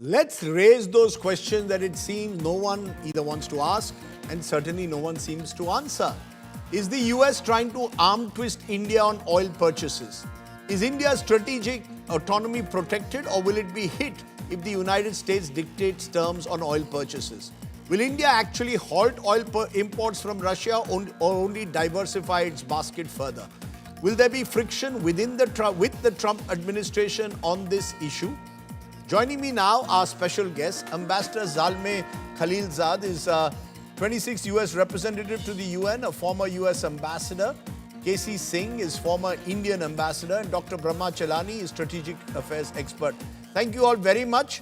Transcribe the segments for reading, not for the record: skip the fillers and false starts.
Let's raise those questions that it seems no one either wants to ask and certainly no one seems to answer. Is the US trying to arm twist India on oil purchases? Is India's strategic autonomy protected or will it be hit if the United States dictates terms on oil purchases? Will India actually halt oil imports from Russia or only diversify its basket further? Will there be friction within with the Trump administration on this issue? Joining me now, our special guest, Ambassador Zalmay Khalilzad is 26th US representative to the UN, a former US ambassador. KC Singh is former Indian ambassador, and Dr. Brahma Chellaney is strategic affairs expert. Thank you all very much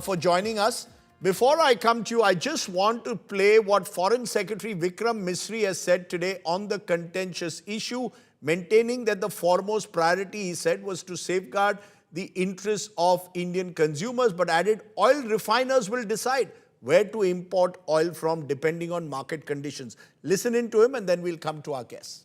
for joining us. Before I come to you, I just want to play what Foreign Secretary Vikram Misri has said today on the contentious issue, maintaining that the foremost priority, he said, was to safeguard the interests of Indian consumers, but added oil refiners will decide where to import oil from depending on market conditions. Listen in to him and then we'll come to our guests.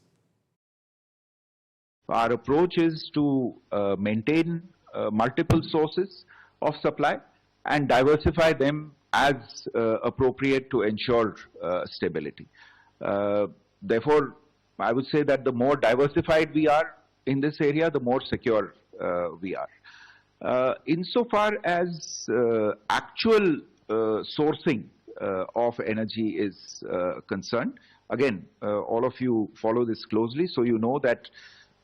Our approach is to maintain multiple sources of supply and diversify them as appropriate to ensure stability. Therefore, I would say that the more diversified we are in this area, the more secure we are. Insofar as actual sourcing of energy is concerned, again, all of you follow this closely, so you know that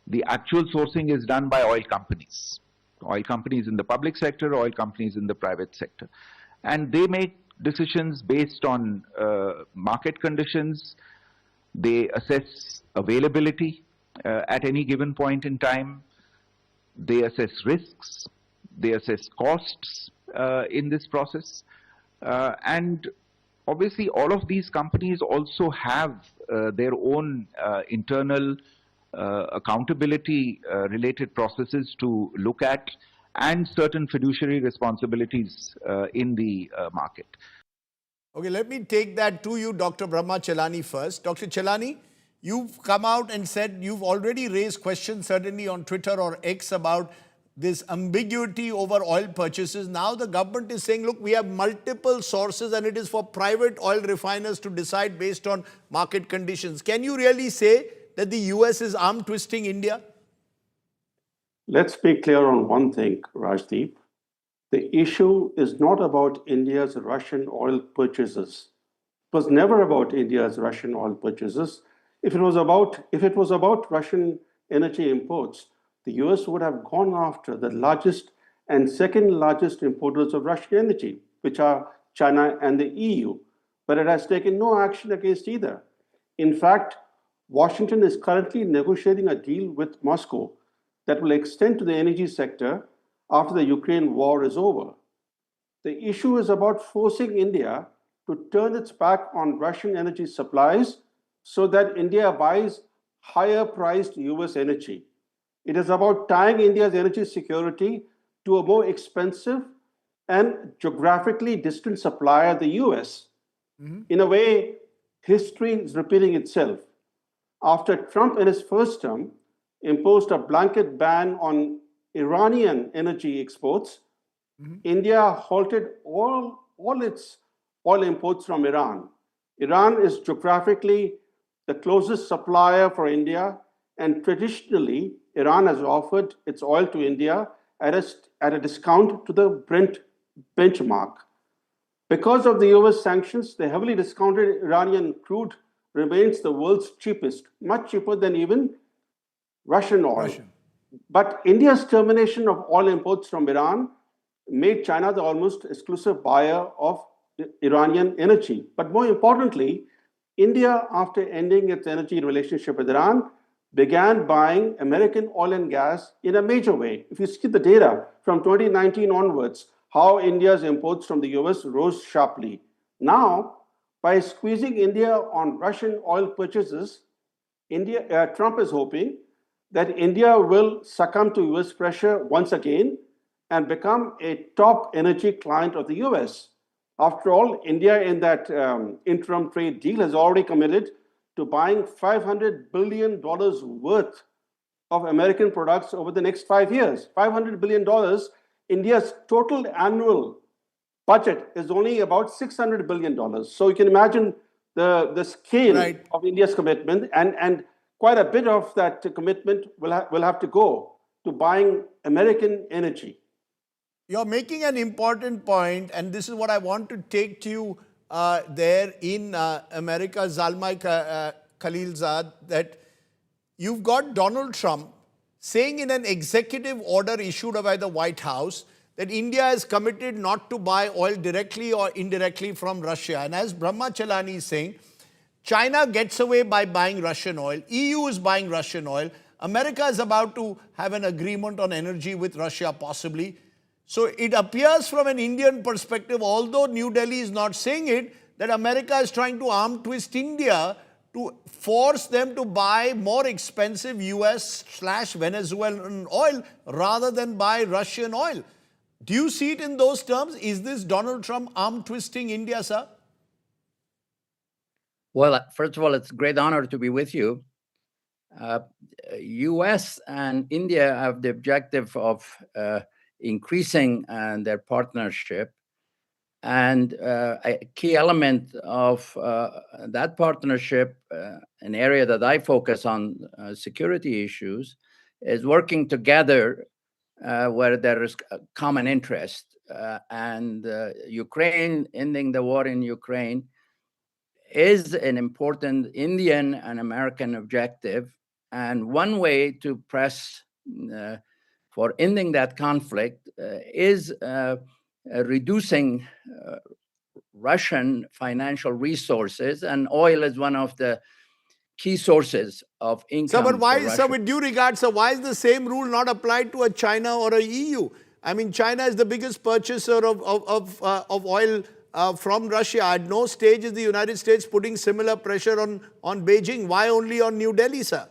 the actual sourcing is done by oil companies in the public sector, oil companies in the private sector. And they make decisions based on market conditions. They assess availability at any given point in time. They assess risks, they assess costs in this process. And obviously all of these companies also have their own internal accountability related processes to look at and certain fiduciary responsibilities in the market. Okay, let me take that to you, Dr. Brahma Chellaney first. Dr. Chellaney, you've come out and said you've already raised questions certainly on Twitter or X about this ambiguity over oil purchases. Now the government is saying, look, we have multiple sources and it is for private oil refiners to decide based on market conditions. Can you really say that the US is arm twisting India? Let's be clear on one thing, Rajdeep. The issue is not about India's Russian oil purchases. It was never about India's Russian oil purchases. If it was about Russian energy imports, the US would have gone after the largest and second largest importers of Russian energy, which are China and the EU. But it has taken no action against either. In fact, Washington is currently negotiating a deal with Moscow that will extend to the energy sector after the Ukraine war is over. The issue is about forcing India to turn its back on Russian energy supplies so that India buys higher priced US energy. It is about tying India's energy security to a more expensive and geographically distant supplier, the US. In a way, history is repeating itself. After Trump in his first term imposed a blanket ban on Iranian energy exports, India halted all its oil imports from Iran. Iran is geographically the closest supplier for India, and traditionally, Iran has offered its oil to India at a discount to the Brent benchmark. Because of the US sanctions, the heavily discounted Iranian crude remains the world's cheapest, much cheaper than even Russian oil. But India's termination of oil imports from Iran made China the almost exclusive buyer of Iranian energy. But more importantly, India, after ending its energy relationship with Iran, began buying American oil and gas in a major way. If you see the data from 2019 onwards, how India's imports from the US rose sharply. Now, by squeezing India on Russian oil purchases, Trump is hoping that India will succumb to US pressure once again and become a top energy client of the US. After all, India in that interim trade deal has already committed to buying $500 billion worth of American products over the next 5 years. $500 billion, India's total annual budget is only about $600 billion. So you can imagine the scale Right. of India's commitment, and quite a bit of that commitment will have to go to buying American energy. You're making an important point, and this is what I want to take to you there in America, Zalmay Khalilzad, that you've got Donald Trump saying in an executive order issued by the White House that India is committed not to buy oil directly or indirectly from Russia. And as Brahma Chellaney is saying, China gets away by buying Russian oil. EU is buying Russian oil. America is about to have an agreement on energy with Russia, possibly. So it appears from an Indian perspective, although New Delhi is not saying it, that America is trying to arm twist India to force them to buy more expensive US/Venezuelan oil rather than buy Russian oil. Do you see it in those terms? Is this Donald Trump arm twisting India, sir? Well, first of all, it's a great honor to be with you. US and India have the objective of increasing their partnership. And a key element of that partnership, an area that I focus on, security issues, is working together where there is a common interest. And Ukraine, ending the war in Ukraine, is an important Indian and American objective. And one way to press for ending that conflict is reducing Russian financial resources, and oil is one of the key sources of income. Sir, but why, sir, with due regard, sir, why is the same rule not applied to a China or a EU? I mean, China is the biggest purchaser of oil from Russia. At no stage is the United States putting similar pressure on Beijing. Why only on New Delhi, sir?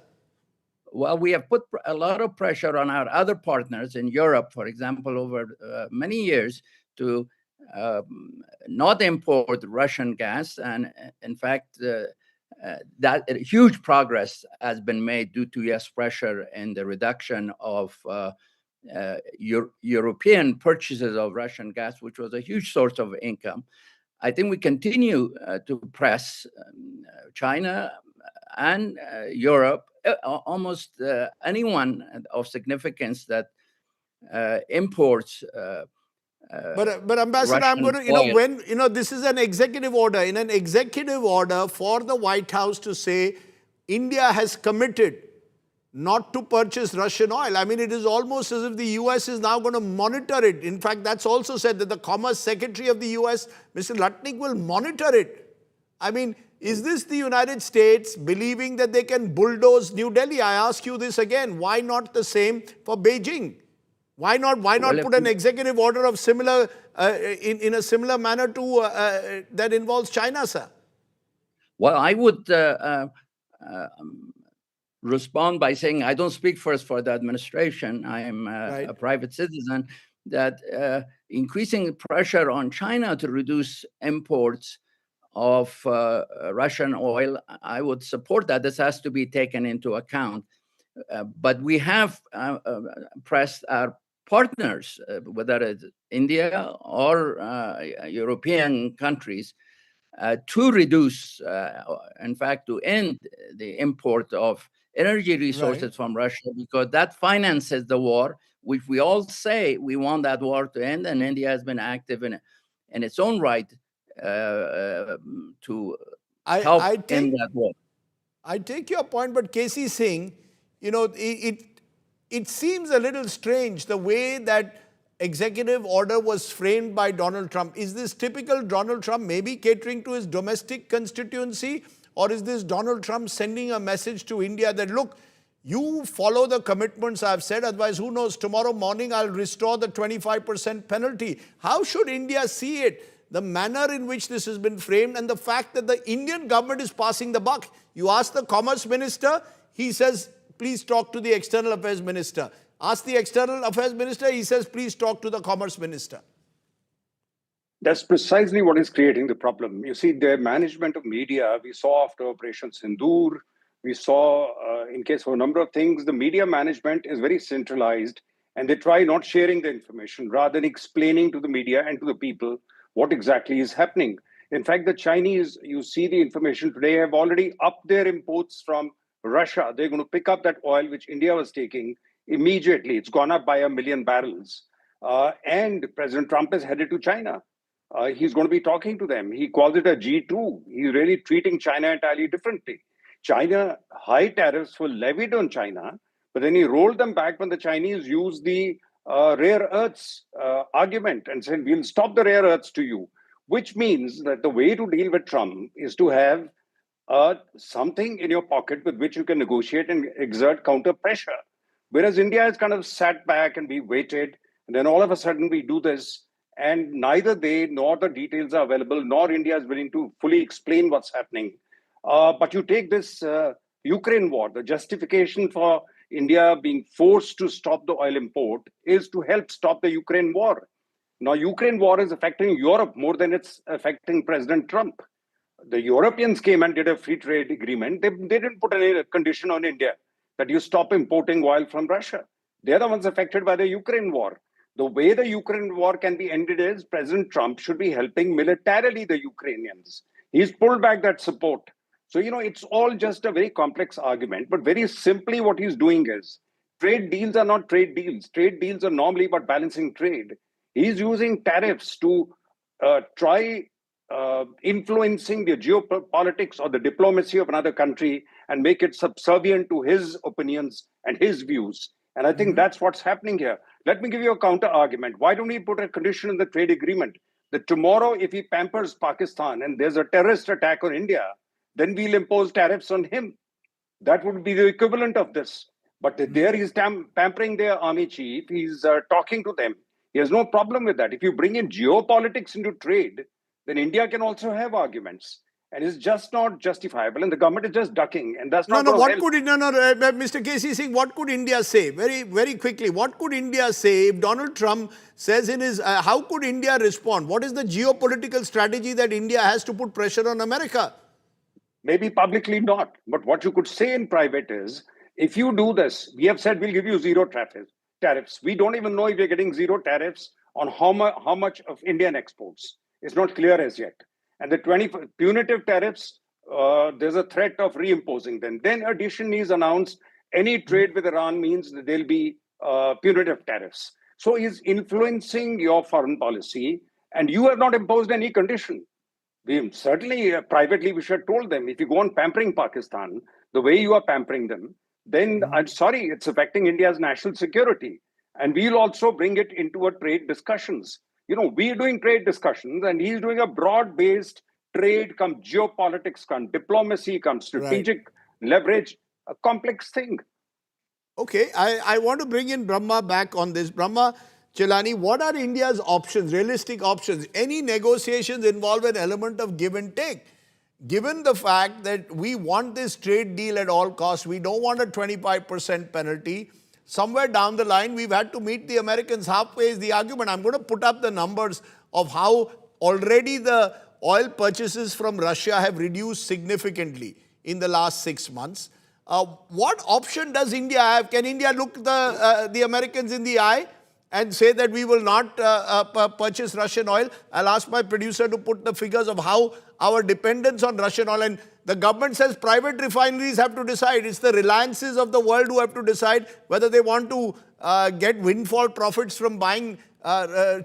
Well, we have put a lot of pressure on our other partners in Europe, for example, over many years to not import Russian gas. And in fact, that huge progress has been made due to US pressure in the reduction of European purchases of Russian gas, which was a huge source of income. I think we continue to press China and Europe, almost anyone of significance that imports. But Ambassador, I'm going to, this is an executive order. In an executive order for the White House to say India has committed not to purchase Russian oil. I mean, it is almost as if the US is now going to monitor it. In fact, that's also said that the Commerce Secretary of the US, Mr. Lutnick, will monitor it. I mean, is this the United States believing that they can bulldoze New Delhi? I ask you this again. Why not the same for Beijing? Why not put an executive order of similar, in a similar manner to that involves China, sir? Well, I would respond by saying I don't speak first for the administration. I am a private citizen. That increasing pressure on China to reduce imports of Russian oil, I would support that. This has to be taken into account. But we have pressed our partners, whether it's India or European countries, to reduce, in fact, to end the import of energy resources from Russia, because that finances the war, which we all say we want that war to end, and India has been active in its own right to help end that war. I take your point, but KC Singh, it seems a little strange the way that executive order was framed by Donald Trump. Is this typical Donald Trump maybe catering to his domestic constituency? Or is this Donald Trump sending a message to India that, look, you follow the commitments I've said, otherwise who knows, tomorrow morning I'll restore the 25% penalty. How should India see it? The manner in which this has been framed and the fact that the Indian government is passing the buck. You ask the Commerce Minister, he says, please talk to the External Affairs Minister. Ask the External Affairs Minister, he says, please talk to the Commerce Minister. That's precisely what is creating the problem. You see, the management of media, we saw after Operation Sindoor, we saw in case of a number of things, the media management is very centralized and they try not sharing the information rather than explaining to the media and to the people what exactly is happening. In fact, the Chinese, you see the information today, have already upped their imports from Russia. They're going to pick up that oil which India was taking immediately. It's gone up by 1 million barrels. And President Trump is headed to China. He's going to be talking to them. He calls it a G2. He's really treating China entirely differently. China, high tariffs were levied on China, but then he rolled them back when the Chinese used the rare earths argument and said, we'll stop the rare earths to you, which means that the way to deal with Trump is to have something in your pocket with which you can negotiate and exert counter pressure. Whereas India has kind of sat back and we waited, and then all of a sudden we do this, and neither they nor the details are available, nor India is willing to fully explain what's happening. But you take this Ukraine war, the justification for India being forced to stop the oil import is to help stop the Ukraine war. Now, Ukraine war is affecting Europe more than it's affecting President Trump. The Europeans came and did a free trade agreement. They didn't put any condition on India that you stop importing oil from Russia. They're the ones affected by the Ukraine war. The way the Ukraine war can be ended is President Trump should be helping militarily the Ukrainians. He's pulled back that support. So, it's all just a very complex argument, but very simply what he's doing is trade deals are not trade deals. Trade deals are normally about balancing trade. He's using tariffs to try influencing the geopolitics or the diplomacy of another country and make it subservient to his opinions and his views. And I think that's what's happening here. Let me give you a counter argument. Why don't we put a condition in the trade agreement that tomorrow, if he pampers Pakistan and there's a terrorist attack on India, then we'll impose tariffs on him. That would be the equivalent of this. But there he's pampering their army chief. He's talking to them. He has no problem with that. If you bring in geopolitics into trade, then India can also have arguments. And it's just not justifiable. And the government is just ducking. And that's not Mr. KC Singh, what could India say? Very, very quickly, what could India say if Donald Trump says in his, how could India respond? What is the geopolitical strategy that India has to put pressure on America? Maybe publicly not. But what you could say in private is, if you do this, we have said we'll give you zero tariffs. We don't even know if we're getting zero tariffs on how much of Indian exports. It's not clear as yet. And the 20 punitive tariffs, there's a threat of reimposing them. Then addition is announced, any trade with Iran means that there'll be punitive tariffs. So he's influencing your foreign policy, and you have not imposed any condition. We certainly, privately, we should have told them, if you go on pampering Pakistan, the way you are pampering them, then I'm sorry, it's affecting India's national security. And we'll also bring it into a trade discussions. We're doing trade discussions, and he's doing a broad-based trade, come geopolitics, come diplomacy, come strategic leverage, a complex thing. Okay, I want to bring in Brahma back on this. Brahma Chellaney, what are India's options, realistic options? Any negotiations involve an element of give and take. Given the fact that we want this trade deal at all costs, we don't want a 25% penalty. Somewhere down the line, we've had to meet the Americans halfway is the argument. I'm going to put up the numbers of how already the oil purchases from Russia have reduced significantly in the last 6 months. What option does India have? Can India look the Americans in the eye and say that we will not purchase Russian oil? I'll ask my producer to put the figures of how our dependence on Russian oil, and the government says private refineries have to decide. It's the Reliances of the world who have to decide whether they want to get windfall profits from buying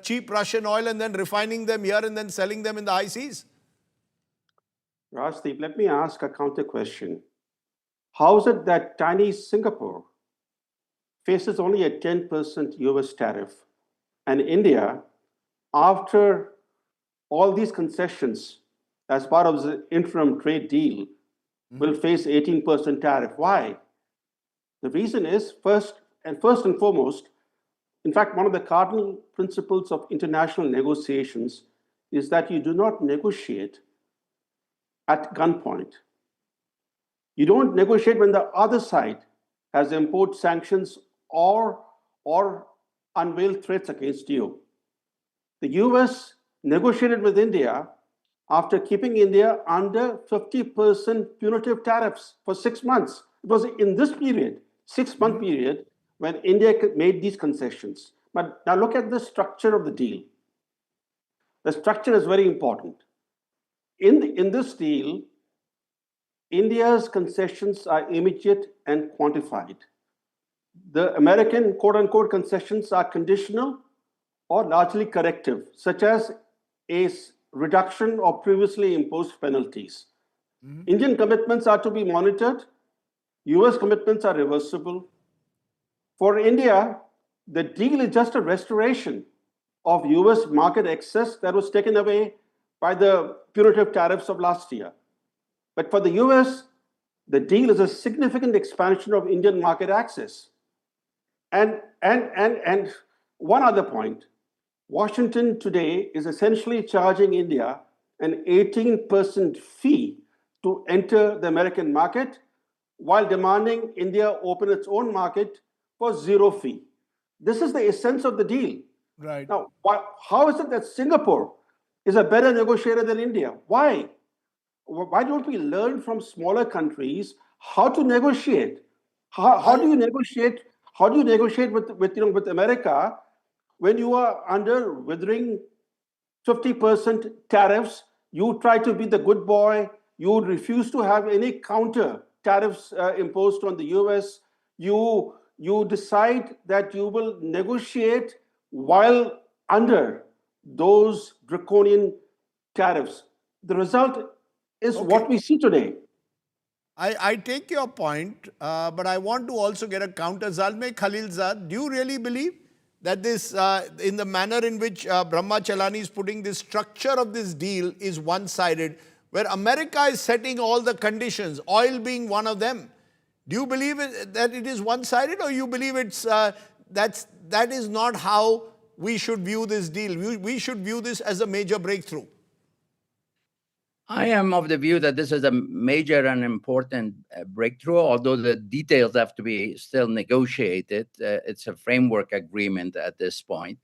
cheap Russian oil and then refining them here and then selling them in the high seas. Rajdeep, let me ask a counter question. How is it that tiny Singapore faces only a 10% US tariff, and India, after all these concessions as part of the interim trade deal, will face 18% tariff? Why? The reason is, first and foremost, in fact, one of the cardinal principles of international negotiations is that you do not negotiate at gunpoint. You don't negotiate when the other side has imposed sanctions or unveiled threats against you. The US negotiated with India after keeping India under 50% punitive tariffs for 6 months. It was in this period, 6-month period, when India made these concessions. But now look at the structure of the deal. The structure is very important. In this deal, India's concessions are immediate and quantified. The American quote-unquote concessions are conditional or largely corrective, such as a reduction of previously imposed penalties. Indian commitments are to be monitored. US commitments are reversible. For India, the deal is just a restoration of US market access that was taken away by the punitive tariffs of last year. But for the US, the deal is a significant expansion of Indian market access. And one other point, Washington today is essentially charging India an 18% fee to enter the American market while demanding India open its own market for zero fee. This is the essence of the deal. Right. Now, how is it that Singapore is a better negotiator than India? Why? Why don't we learn from smaller countries how to negotiate? How do you negotiate? How do you negotiate with America when you are under withering 50% tariffs? You try to be the good boy. You refuse to have any counter tariffs imposed on the US. You decide that you will negotiate while under those draconian tariffs. The result is what we see today. I take your point, but I want to also get a counter. Zalmay Khalilzad, do you really believe that this, in the manner in which Brahma Chellaney is putting this structure of this deal is one-sided, where America is setting all the conditions, oil being one of them? Do you believe that it is one-sided, or you believe it's that is not how we should view this deal? We should view this as a major breakthrough. I am of the view that this is a major and important breakthrough, although the details have to be still negotiated. It's a framework agreement at this point.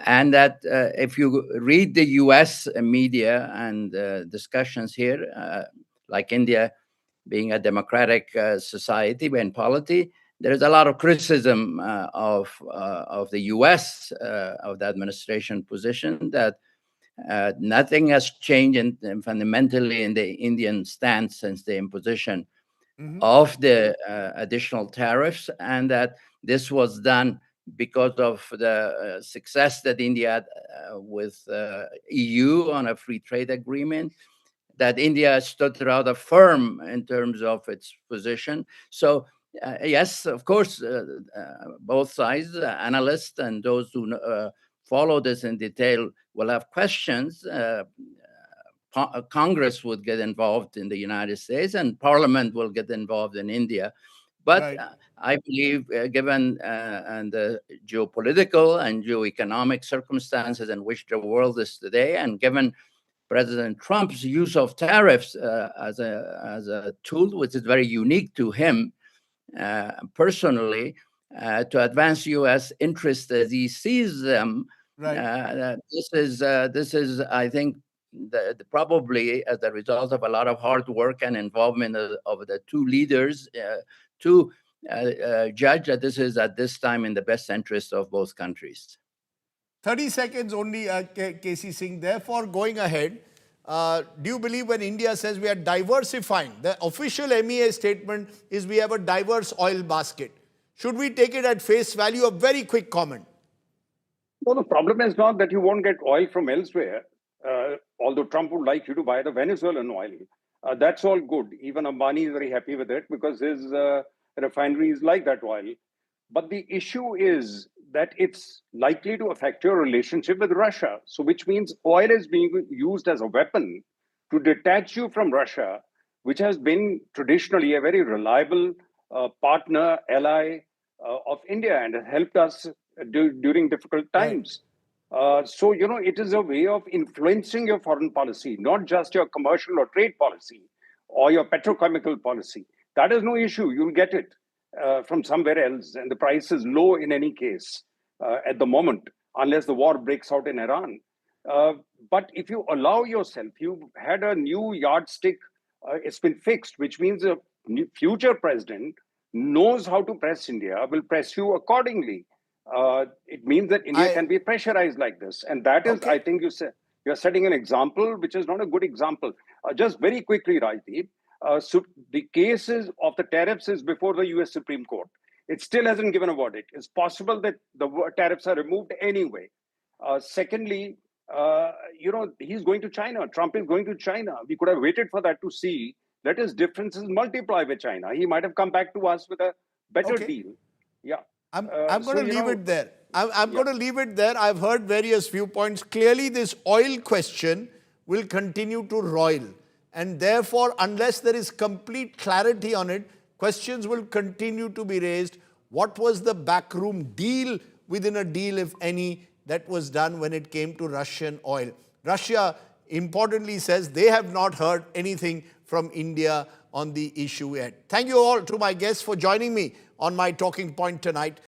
And that if you read the US media and discussions here, like India being a democratic society and polity, there is a lot of criticism of the US, of the administration position, that nothing has changed fundamentally in the Indian stance since the imposition of the additional tariffs, and that this was done because of the success that India had with EU on a free trade agreement, that India stood rather firm in terms of its position. So yes, of course, both sides, analysts and those who follow this in detail, will have questions. Congress would get involved in the United States, and Parliament will get involved in India. But I believe, given the geopolitical and geoeconomic circumstances in which the world is today, and given President Trump's use of tariffs as a tool, which is very unique to him personally, to advance U.S. interests as he sees them. This is, I think, probably as a result of a lot of hard work and involvement of the two leaders to judge that this is at this time in the best interest of both countries. 30 seconds only, KC Singh. Therefore, going ahead, do you believe when India says we are diversifying, the official MEA statement is we have a diverse oil basket? Should we take it at face value? A very quick comment. Well, the problem is not that you won't get oil from elsewhere, although Trump would like you to buy the Venezuelan oil. That's all good. Even Ambani is very happy with it because his refineries like that oil. But the issue is that it's likely to affect your relationship with Russia. So which means oil is being used as a weapon to detach you from Russia, which has been traditionally a very reliable partner, ally of India, and has helped us during difficult times. So, it is a way of influencing your foreign policy, not just your commercial or trade policy or your petrochemical policy. That is no issue. You'll get it from somewhere else. And the price is low in any case at the moment, unless the war breaks out in Iran. But if you allow yourself, you've had a new yardstick, it's been fixed, which means a future president knows how to press India, will press you accordingly. It means that India can be pressurized like this. And that is, I think you said, You're setting an example which is not a good example. Just very quickly, Rajdeep, so the cases of the tariffs is before the US Supreme Court. It still hasn't given a verdict. It's possible that the tariffs are removed anyway. Secondly, he's going to China. Trump is going to China. We could have waited for that to see that his differences multiply with China. He might have come back to us with a better deal. Yeah. I'm going to leave it there. I'm going to leave it there. I've heard various viewpoints. Clearly, this oil question will continue to roil. And therefore, unless there is complete clarity on it, questions will continue to be raised. What was the backroom deal within a deal, if any, that was done when it came to Russian oil? Russia, importantly, says they have not heard anything from India on the issue yet. Thank you all to my guests for joining me on my talking point tonight.